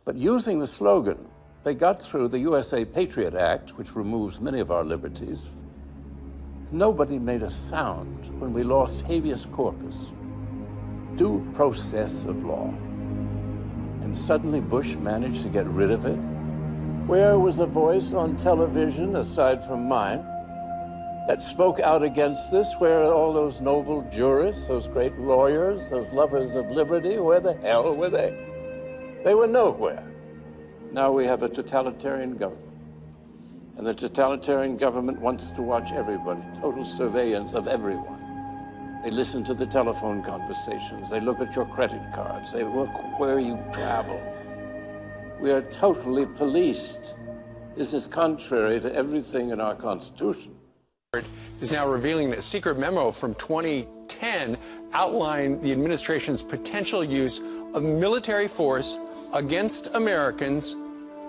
But using the slogan, they got through the USA Patriot Act, which removes many of our liberties. Nobody made a sound when we lost habeas corpus, due process of law. And suddenly Bush managed to get rid of it. Where was a voice on television, aside from mine, that spoke out against this? Where are all those noble jurists, those great lawyers, those lovers of liberty? Where the hell were they? They were nowhere. Now we have a totalitarian government. And the totalitarian government wants to watch everybody, total surveillance of everyone. They listen to the telephone conversations. They look at your credit cards. They look where you travel. We are totally policed. This is contrary to everything in our Constitution. Is now revealing that a secret memo from 2010 outlined the administration's potential use of military force against Americans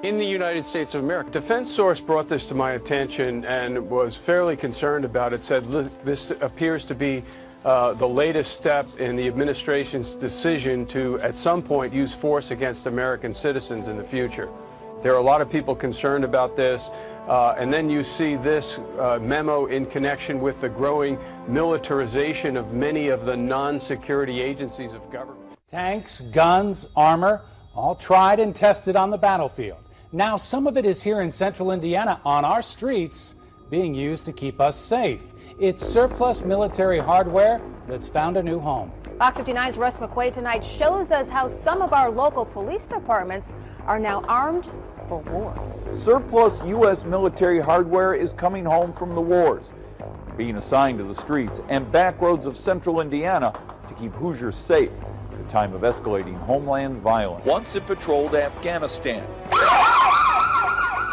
in the United States of America. Defense source brought this to my attention and was fairly concerned about it, said, look, this appears to be the latest step in the administration's decision to, at some point, use force against American citizens in the future. There are a lot of people concerned about this, and then you see this memo in connection with the growing militarization of many of the non-security agencies of government. Tanks, guns, armor, all tried and tested on the battlefield. Now some of it is here in central Indiana on our streets being used to keep us safe. It's surplus military hardware that's found a new home. Fox 59's Russ McQuaid tonight shows us how some of our local police departments are now armed for war. Surplus U.S. military hardware is coming home from the wars, being assigned to the streets and back roads of central Indiana to keep Hoosiers safe at a time of escalating homeland violence. Once it patrolled Afghanistan.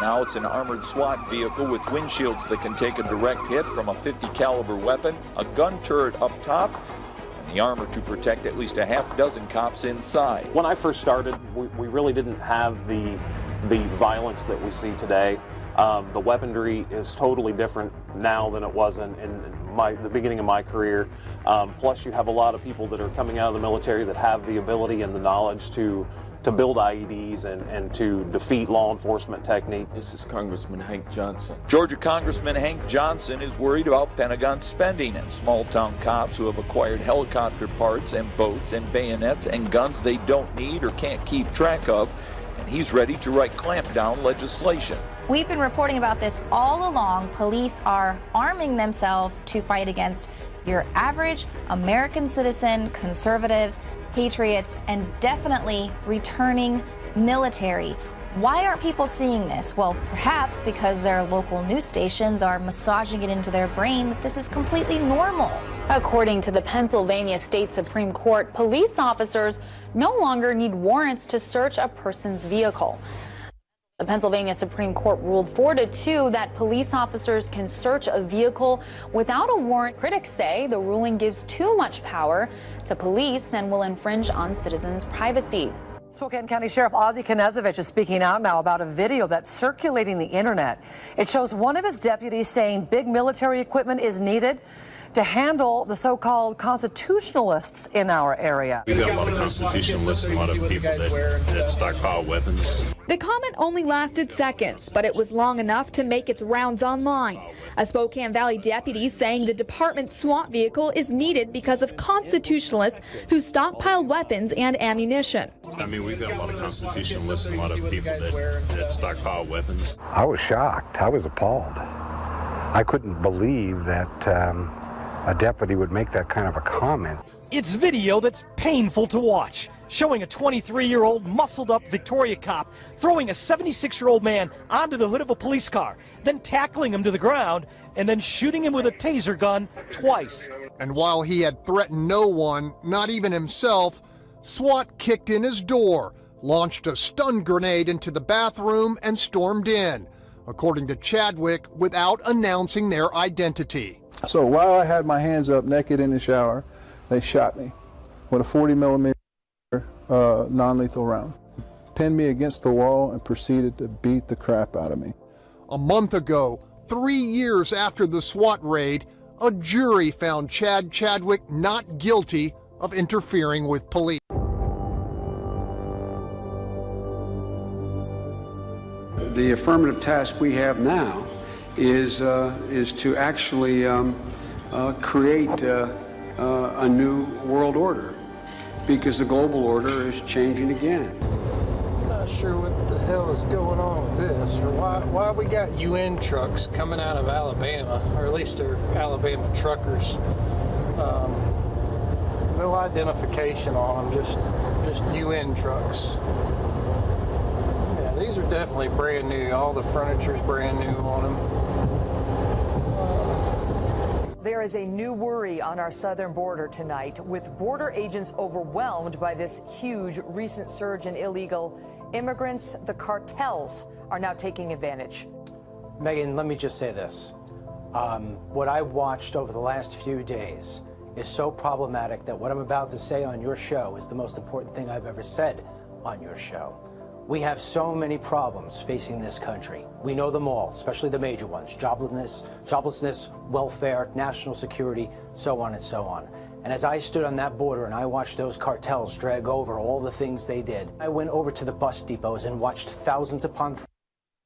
Now it's an armored SWAT vehicle with windshields that can take a direct hit from a .50 caliber weapon, a gun turret up top, and the armor to protect at least a half dozen cops inside. When I first started, we really didn't have the violence that we see today. The weaponry is totally different now than it was in the beginning of my career. Plus, you have a lot of people that are coming out of the military that have the ability and the knowledge to build IEDs and to defeat law enforcement techniques. This is Congressman Hank Johnson. Georgia Congressman Hank Johnson is worried about Pentagon spending and small-town cops who have acquired helicopter parts and boats and bayonets and guns they don't need or can't keep track of, and he's ready to write clampdown legislation. We've been reporting about this all along. Police are arming themselves to fight against your average American citizen, conservatives, patriots, and definitely returning military. Why aren't people seeing this? Well, perhaps because their local news stations are massaging it into their brain that this is completely normal. According to the Pennsylvania State Supreme Court, police officers no longer need warrants to search a person's vehicle. The Pennsylvania Supreme Court ruled 4-2 that police officers can search a vehicle without a warrant. Critics say the ruling gives too much power to police and will infringe on citizens' privacy. Spokane County Sheriff Ozzie Knezovich is speaking out now about a video that's circulating the internet. It shows one of his deputies saying big military equipment is needed to handle the so-called constitutionalists in our area. We've got a lot of constitutionalists and a lot of people that stockpile weapons. The comment only lasted seconds, but it was long enough to make its rounds online. A Spokane Valley deputy saying the department's SWAT vehicle is needed because of constitutionalists who stockpile weapons and ammunition. I mean, we've got a lot of constitutionalists and a lot of people that stockpile weapons. I was shocked. I was appalled. I couldn't believe that a deputy would make that kind of a comment. It's video that's painful to watch, showing a 23-year-old muscled-up Victoria cop throwing a 76-year-old man onto the hood of a police car, then tackling him to the ground, and then shooting him with a taser gun twice. And while he had threatened no one, not even himself, SWAT kicked in his door, launched a stun grenade into the bathroom, and stormed in, according to Chadwick, without announcing their identity. So while I had my hands up naked in the shower, they shot me with a 40mm non-lethal round, pinned me against the wall, and proceeded to beat the crap out of me. A month ago, 3 years after the SWAT raid, a jury found Chadwick not guilty of interfering with police. the affirmative task we have now is to actually create a new world order, because the global order is changing again. I'm not sure what the hell is going on with this, or why we got UN trucks coming out of Alabama, or at least they're Alabama truckers. No identification on them, just UN trucks. Yeah, these are definitely brand new. All the furniture's brand new on them. There is a new worry on our southern border tonight, with border agents overwhelmed by this huge recent surge in illegal immigrants. The cartels are now taking advantage. Megan, let me just say this. What I've watched over the last few days is so problematic that what I'm about to say on your show is the most important thing I've ever said on your show. We have so many problems facing this country. We know them all, especially the major ones: joblessness, welfare, national security, so on and so on. And as I stood on that border and I watched those cartels drag over all the things they did, I went over to the bus depots and watched thousands upon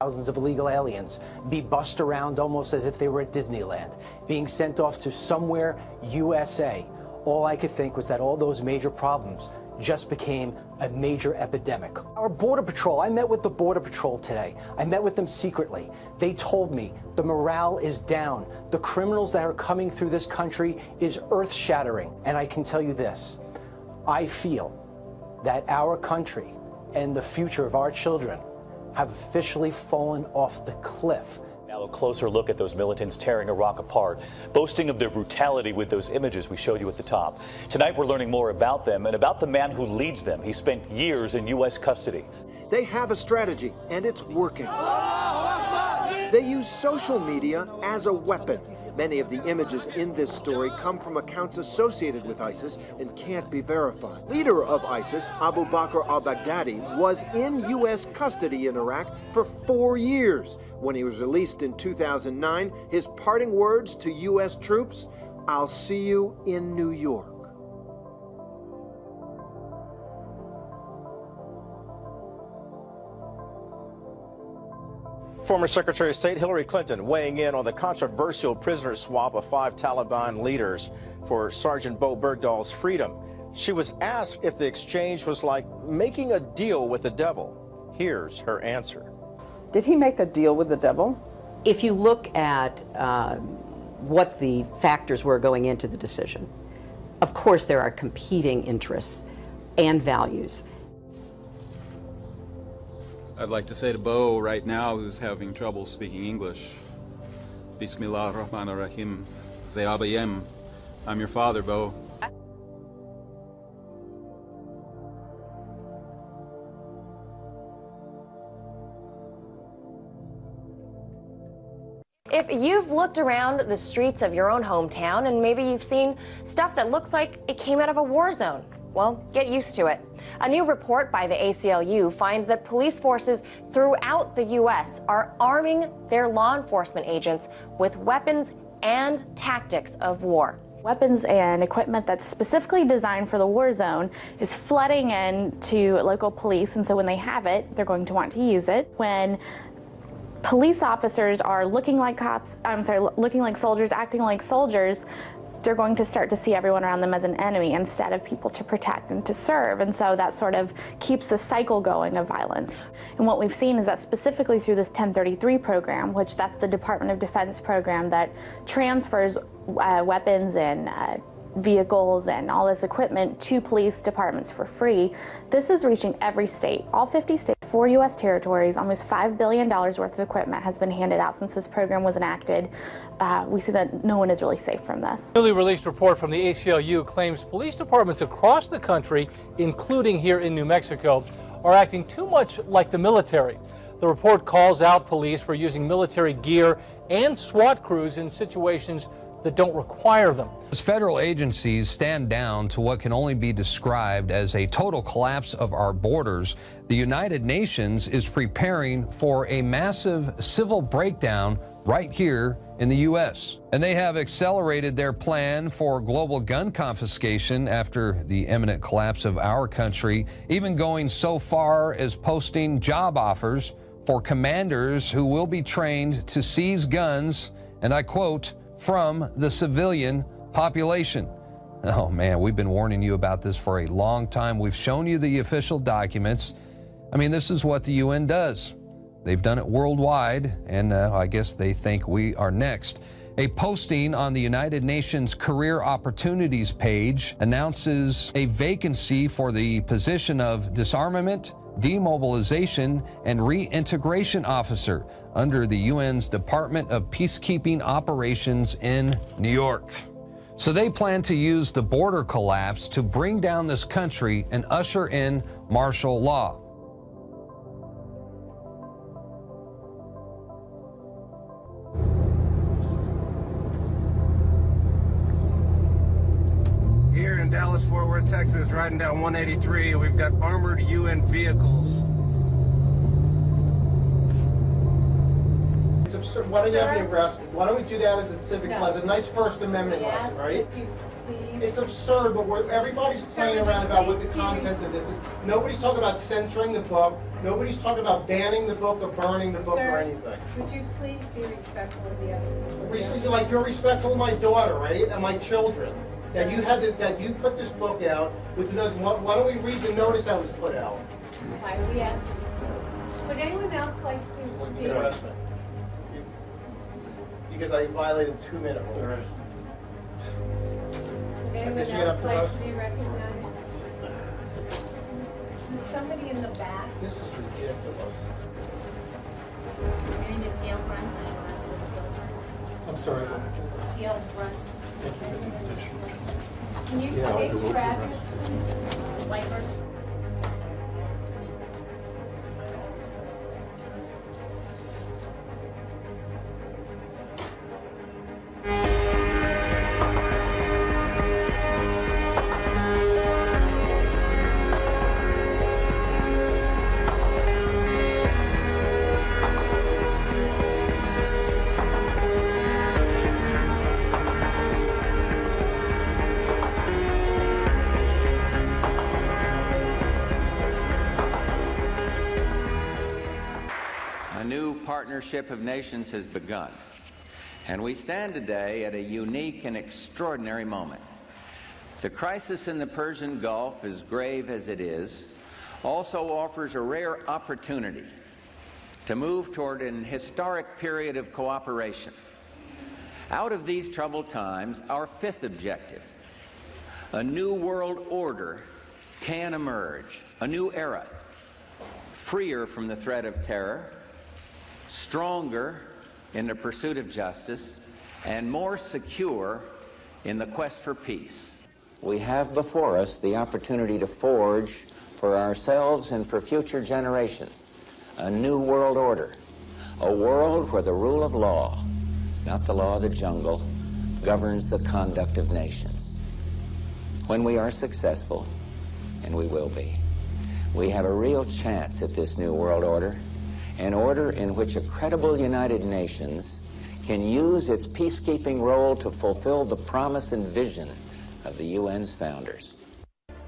thousands of illegal aliens be bussed around almost as if they were at Disneyland, being sent off to somewhere USA. All I could think was that all those major problems just became a major epidemic. Our Border Patrol, I met with the Border Patrol today. I met with them secretly. They told me the morale is down. The criminals that are coming through this country is earth-shattering. And I can tell you this, I feel that our country and the future of our children have officially fallen off the cliff. Now a closer look at those militants tearing Iraq apart, boasting of their brutality with those images we showed you at the top. Tonight we're learning more about them and about the man who leads them. He spent years in U.S. custody. They have a strategy, and it's working. They use social media as a weapon. Many of the images in this story come from accounts associated with ISIS and can't be verified. Leader of ISIS, Abu Bakr al-Baghdadi, was in U.S. custody in Iraq for 4 years. When he was released in 2009, his parting words to U.S. troops, "I'll see you in New York." Former Secretary of State Hillary Clinton weighing in on the controversial prisoner swap of 5 Taliban leaders for Sergeant Bo Bergdahl's freedom. She was asked if the exchange was like making a deal with the devil. Here's her answer. Did he make a deal with the devil? If you look at what the factors were going into the decision, of course there are competing interests and values. I'd like to say to Bo right now, who's having trouble speaking English, Bismillah ar-Rahman ar-Rahim, Zayabayem. I'm your father, Bo. If you've looked around the streets of your own hometown and maybe you've seen stuff that looks like it came out of a war zone, well, get used to it. A new report by the ACLU finds that police forces throughout the U.S. are arming their law enforcement agents with weapons and tactics of war. Weapons and equipment that's specifically designed for the war zone is flooding into local police, and so when they have it, they're going to want to use it. When police officers are looking like looking like soldiers, acting like soldiers, they're going to start to see everyone around them as an enemy instead of people to protect and to serve. And so that sort of keeps the cycle going of violence. And what we've seen is that specifically through this 1033 program, which that's the Department of Defense program that transfers weapons and vehicles and all this equipment to police departments for free, this is reaching every state, all 50 states, 4 U.S. territories. Almost $5 billion worth of equipment has been handed out since this program was enacted. We see that no one is really safe from this. A newly released report from the ACLU claims police departments across the country, including here in New Mexico, are acting too much like the military. The report calls out police for using military gear and SWAT crews in situations that don't require them. As federal agencies stand down to what can only be described as a total collapse of our borders, the United Nations is preparing for a massive civil breakdown right here in the U.S. And they have accelerated their plan for global gun confiscation after the imminent collapse of our country, even going so far as posting job offers for commanders who will be trained to seize guns, and I quote, from the civilian population. Oh man, we've been warning you about this for a long time. We've shown you the official documents. I mean, this is what the UN does. They've done it worldwide, and I guess they think we are next. A posting on the United Nations Career Opportunities page announces a vacancy for the position of Disarmament, Demobilization, and Reintegration Officer under the UN's Department of Peacekeeping Operations in New York. So they plan to use the border collapse to bring down this country and usher in martial law. Here in Dallas-Fort Worth, Texas, riding down 183, we've got armored UN vehicles. It's absurd. Why don't you have me arrested? Why don't we do that as a civics lesson? A nice First Amendment lesson, right? It's absurd, but everybody's playing around about what the content of this is. Nobody's talking about censoring the book. Nobody's talking about banning the book or burning the book or anything. Would you please be respectful of the other people? Like you're respectful of my daughter, right, and my children. That you had that you put this book out with the notice. Why don't we read the notice that was put out? Why do we ask? Would anyone else like to speak? Because I violated 2-minute rule. Would anyone else like to be recognized? Is somebody in the back? This is ridiculous. My name is Gail Brunt. I'm sorry. Gail Brunt. Can you state your address, please? Whitehurst. Partnership of nations has begun, and we stand today at a unique and extraordinary moment. The crisis in the Persian Gulf, as grave as it is, also offers a rare opportunity to move toward an historic period of cooperation. Out of these troubled times, our fifth objective, a new world order, can emerge, a new era, freer from the threat of terror, stronger in the pursuit of justice, and more secure in the quest for peace. We have before us the opportunity to forge for ourselves and for future generations a new world order, a world where the rule of law, not the law of the jungle, governs the conduct of nations. When we are successful, and we will be, we have a real chance at this new world order, an order in which a credible United Nations can use its peacekeeping role to fulfill the promise and vision of the UN's founders.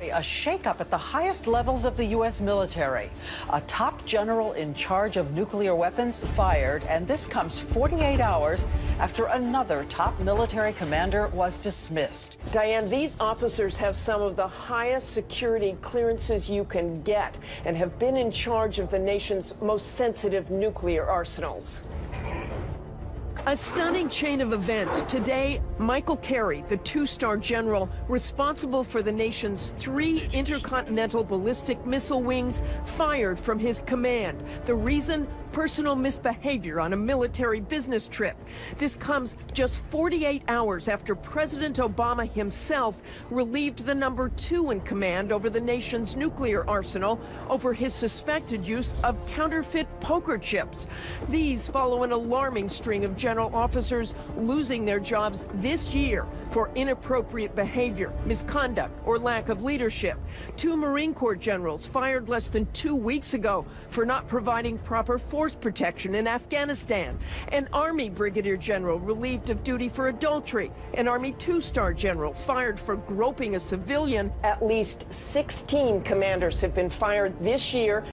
A shakeup at the highest levels of the U.S. military. A top general in charge of nuclear weapons fired, and this comes 48 hours after another top military commander was dismissed. Diane, these officers have some of the highest security clearances you can get and have been in charge of the nation's most sensitive nuclear arsenals. A stunning chain of events. Today, Michael Carey, the two-star general responsible for the nation's 3 intercontinental ballistic missile wings, fired from his command. The reason? Personal misbehavior on a military business trip. This comes just 48 hours after President Obama himself relieved the number 2 in command over the nation's nuclear arsenal over his suspected use of counterfeit poker chips. These follow an alarming string of general officers losing their jobs this year for inappropriate behavior, misconduct, or lack of leadership. 2 Marine Corps generals fired less than 2 weeks ago for not providing proper force protection in Afghanistan. An Army Brigadier General relieved of duty for adultery. An Army 2-star general fired for groping a civilian. At least 16 commanders have been fired this year.